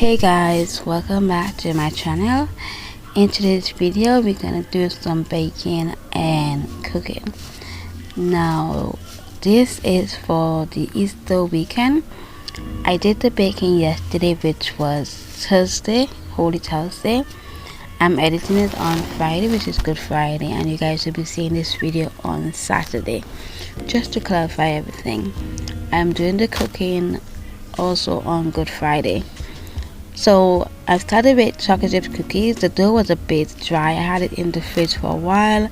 Hey guys, welcome back to my channel. In today's video we're gonna do some baking and cooking. Now this is for the Easter weekend. I did the baking yesterday, which was Thursday, Holy Thursday. I'm editing it on Friday, which is Good Friday, and you guys will be seeing this video on Saturday. Just to clarify everything, I'm doing the cooking also on Good Friday. So I started with chocolate chip cookies. The dough was a bit dry. I had it in the fridge for a while,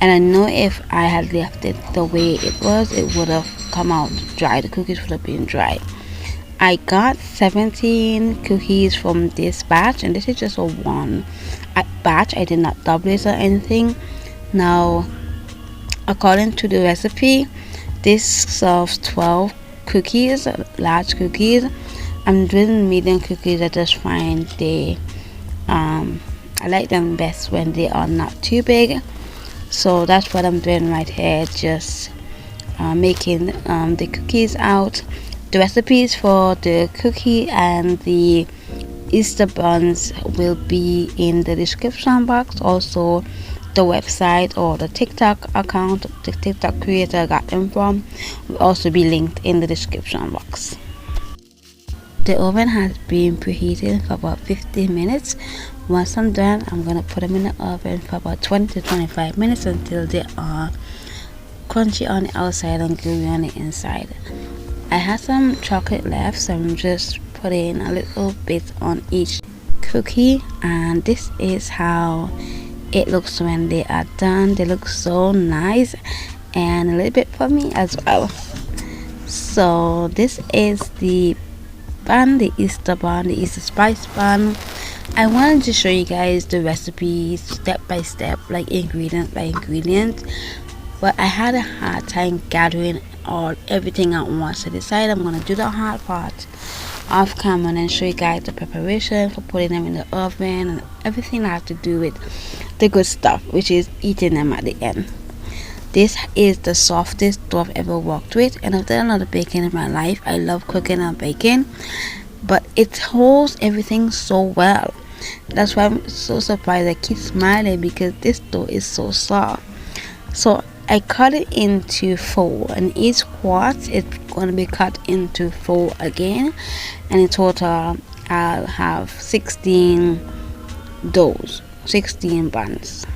and I know if I had left it the way it was, it would have come out dry. The cookies would have been dry. I got 17 cookies from this batch, and this is just a one batch. I did not double it or anything. Now, according to the recipe, this serves 12 cookies, large cookies. I'm doing medium cookies. I just find I like them best when they are not too big. So that's what I'm doing right here, just making the cookies out. The recipes for the cookie and the Easter buns will be in the description box. Also the website or the TikTok account, the TikTok creator I got them from, will also be linked in the description box. The oven has been preheated for about 15 minutes. Once I'm done, I'm going to put them in the oven for about 20 to 25 minutes until they are crunchy on the outside and gooey on the inside. I had some chocolate left, so I'm just putting a little bit on each cookie, and this is how it looks when they are done. They look so nice and a little bit for me as well. So this is the bun, the Easter bun, the Easter spice bun. I wanted to show you guys the recipe step by step, like ingredient by ingredient, but I had a hard time gathering everything at once. So I decided I'm going to do the hard part off camera and show you guys the preparation for putting them in the oven and everything I have to do with the good stuff, which is eating them at the end. This is the softest dough I've ever worked with, and I've done a lot of baking in my life. I love cooking and baking, but it holds everything so well. That's why I'm so surprised. I keep smiling because this dough is so soft. So I cut it into 4, and each quart is going to be cut into 4 again, and in total I'll have 16 doughs, 16 buns.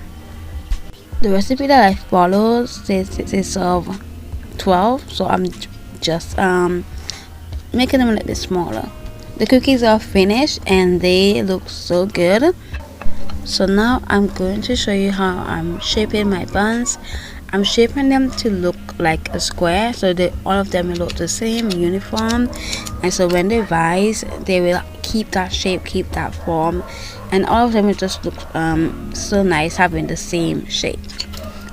The recipe that I follow says it is of 12, so I'm just making them a little bit smaller. The cookies are finished and they look so good. So now I'm going to show you how I'm shaping my buns. I'm shaping them to look like a square, so that all of them will look the same, uniform, and so when they rise they will keep that shape, keep that form, and all of them will just look so nice having the same shape.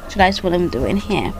So that's what I'm doing here.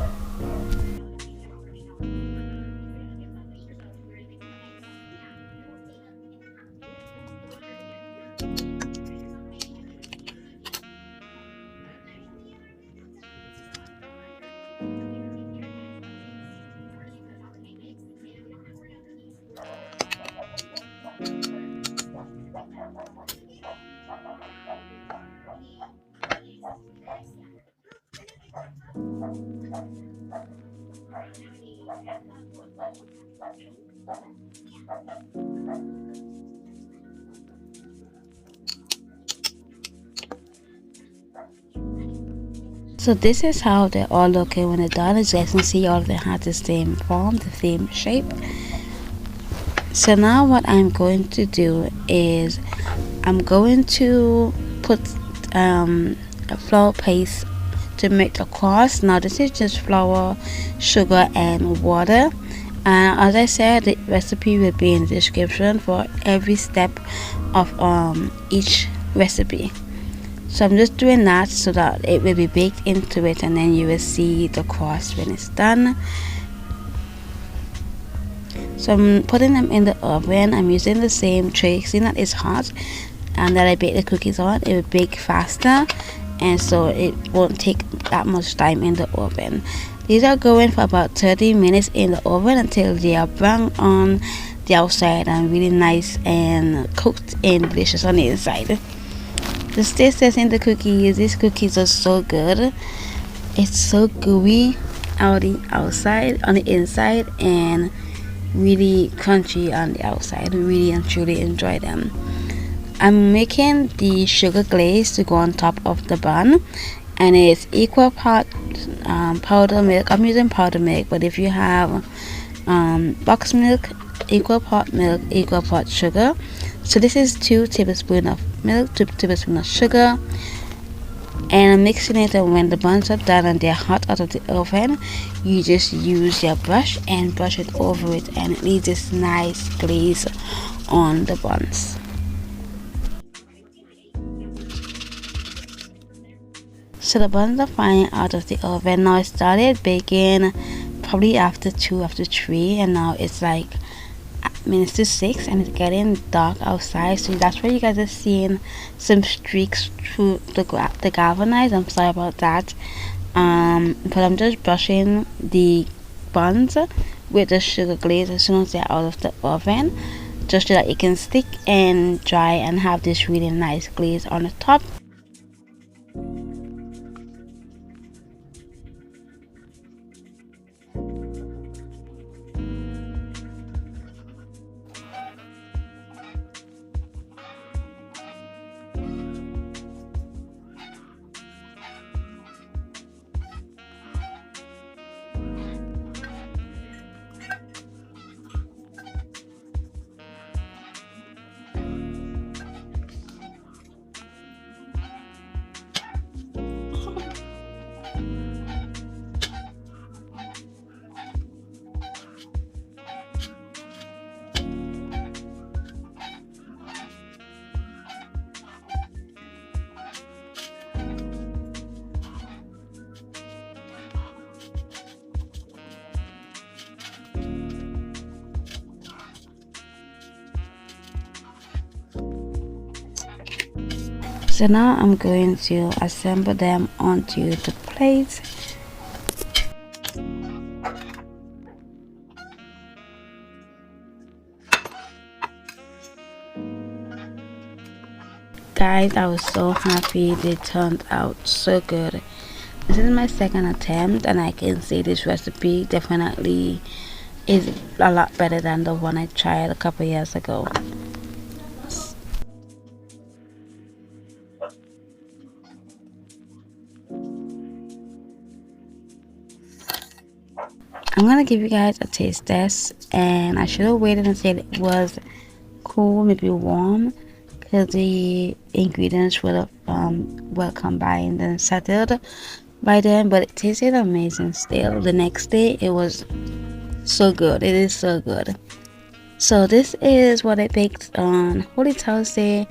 So this is how they're all looking when they're done. As you guys can see, all of them have the same form, the same shape. So now what I'm going to do is I'm going to put a flour paste to make the crust. Now this is just flour, sugar and water, and as I said, the recipe will be in the description for every step of each recipe. So I'm just doing that so that it will be baked into it, and then you will see the crust when it's done. So I'm putting them in the oven. I'm using the same tray, seeing that it's hot and that I bake the cookies on, it will bake faster, and so it won't take that much time in the oven. These are going for about 30 minutes in the oven until they are brown on the outside and really nice and cooked and delicious on the inside. The taste test in the cookies. These cookies are so good. It's so gooey on the outside, on the inside, and really crunchy on the outside. Really and truly enjoy them. I'm making the sugar glaze to go on top of the bun, and it's equal part powder milk. I'm using powder milk, but if you have box milk, equal part milk, equal part sugar. So this is 2 tablespoons of milk, 2 tablespoons of sugar, and I'm mixing it. And when the buns are done and they're hot out of the oven, you just use your brush and brush it over it, and it leaves this nice glaze on the buns. So the buns are frying out of the oven. Now I started baking probably after 2, after 3, and now it's like minutes to 6, and it's getting dark outside. So that's why you guys are seeing some streaks through the galvanized. I'm sorry about that. But I'm just brushing the buns with the sugar glaze as soon as they're out of the oven, just so that it can stick and dry and have this really nice glaze on the top. So now I'm going to assemble them onto the plate. Guys, I was so happy. They turned out so good. This is my second attempt, and I can say this recipe definitely is a lot better than the one I tried a couple years ago. I'm gonna give you guys a taste test, and I should have waited until it was cool, maybe warm, because the ingredients would have well combined and settled by then. But it tasted amazing still. The next day it was so good. It is so good. So this is what I baked on Holy Thursday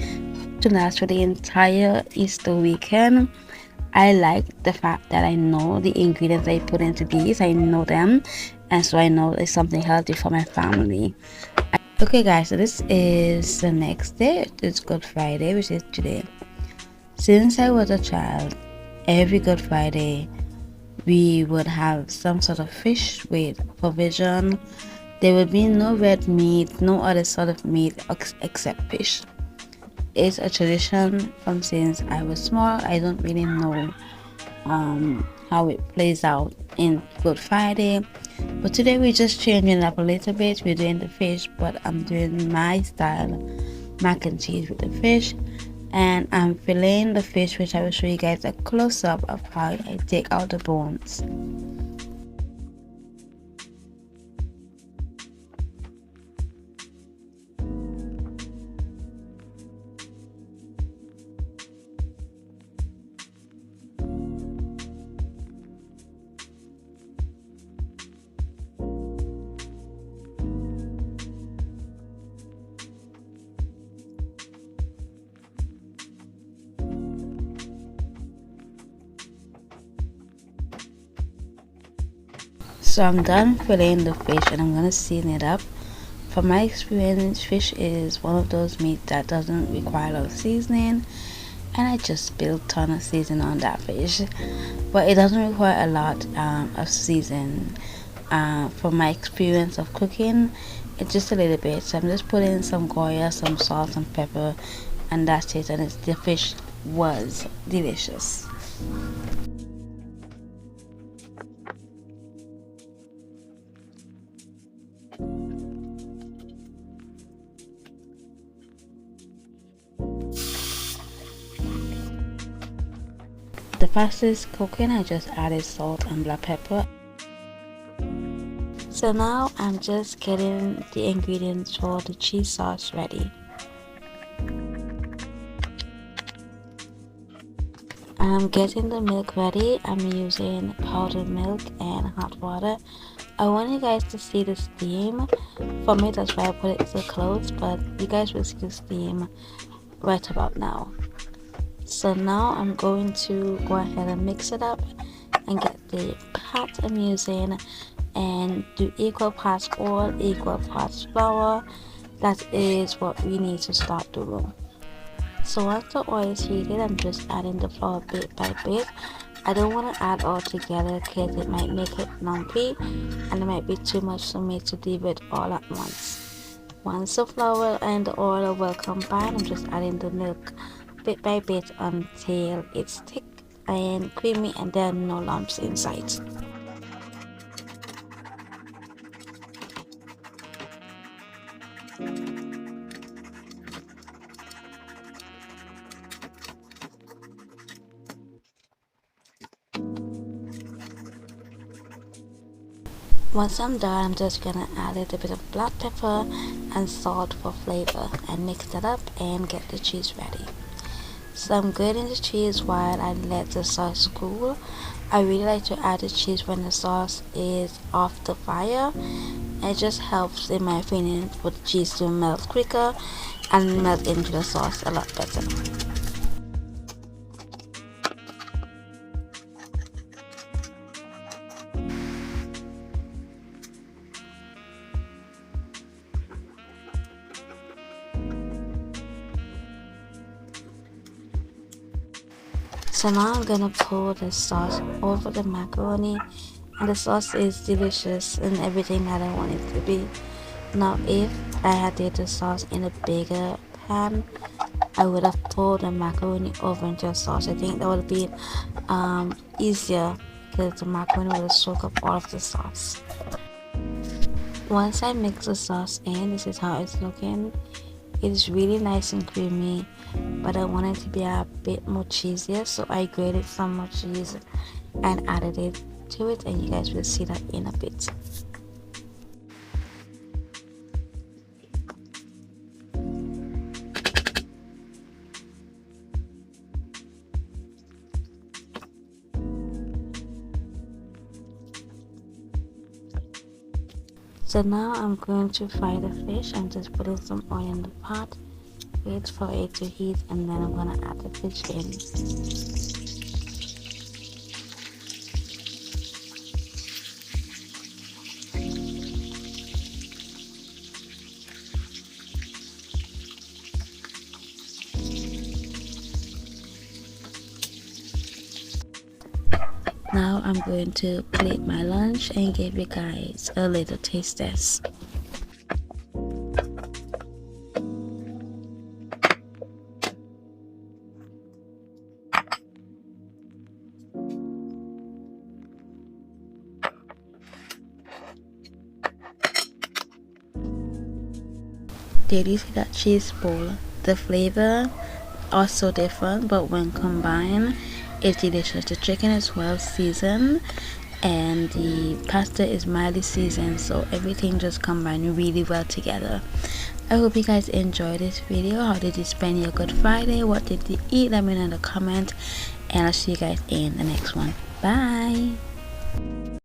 to last for the entire Easter weekend. I like the fact that I know the ingredients I put into these. I know them, and so I know it's something healthy for my family. Okay guys, so this is the next day. It's Good Friday, which is today. Since I was a child, every Good Friday we would have some sort of fish with provision. There would be no red meat, no other sort of meat except fish. It's a tradition from since I was small. I don't really know how it plays out in Good Friday, but today we're just changing it up a little bit. We're doing the fish, but I'm doing my style mac and cheese with the fish, and I'm filleting the fish, which I will show you guys a close-up of how I take out the bones. So I'm done filleting the fish, and I'm gonna season it up. From my experience, fish is one of those meat that doesn't require a lot of seasoning, and I just spilled a ton of seasoning on that fish. But it doesn't require a lot of seasoning from my experience of cooking, it's just a little bit. So I'm just putting some Goya, some salt, some pepper, and that's it. And the fish was delicious. The fastest cooking, I just added salt and black pepper. So now I'm just getting the ingredients for the cheese sauce ready. I'm getting the milk ready. I'm using powdered milk and hot water. I want you guys to see the steam. For me, that's why I put it so close, but you guys will see the steam right about now. So now I'm going to go ahead and mix it up and get the pot I'm using and do equal parts oil, equal parts flour. That is what we need to start doing. So once the oil is heated, I'm just adding the flour bit by bit. I don't want to add all together because it might make it lumpy and it might be too much for me to leave it all at once. Once the flour and the oil are well combined, I'm just adding the milk bit by bit until it's thick and creamy and there are no lumps inside. Once I'm done, I'm just gonna add a little bit of black pepper and salt for flavor and mix that up and get the cheese ready. So I'm grating the cheese while I let the sauce cool. I really like to add the cheese when the sauce is off the fire. It just helps, in my opinion, for the cheese to melt quicker and melt into the sauce a lot better. So now I'm gonna pour the sauce over the macaroni, and the sauce is delicious and everything that I want it to be. Now if I had did the sauce in a bigger pan, I would have poured the macaroni over into the sauce. I think that would be easier because the macaroni will soak up all of the sauce. Once I mix the sauce in, this is how it's looking. It is really nice and creamy, but I want it to be a bit more cheesier, so I grated some more cheese and added it to it, and you guys will see that in a bit. So now I'm going to fry the fish and just put in some oil in the pot, wait for it to heat, and then I'm gonna add the fish in. Now I'm going to plate my lunch and give you guys a little taste test. Did you see that cheese ball? The flavor are so different, but when combined, it's delicious. The chicken is well seasoned and the pasta is mildly seasoned, so everything just combined really well together. I hope you guys enjoyed this video. How did you spend your Good Friday? What did you eat? Let me know in the comment, and I'll see you guys in the next one. Bye.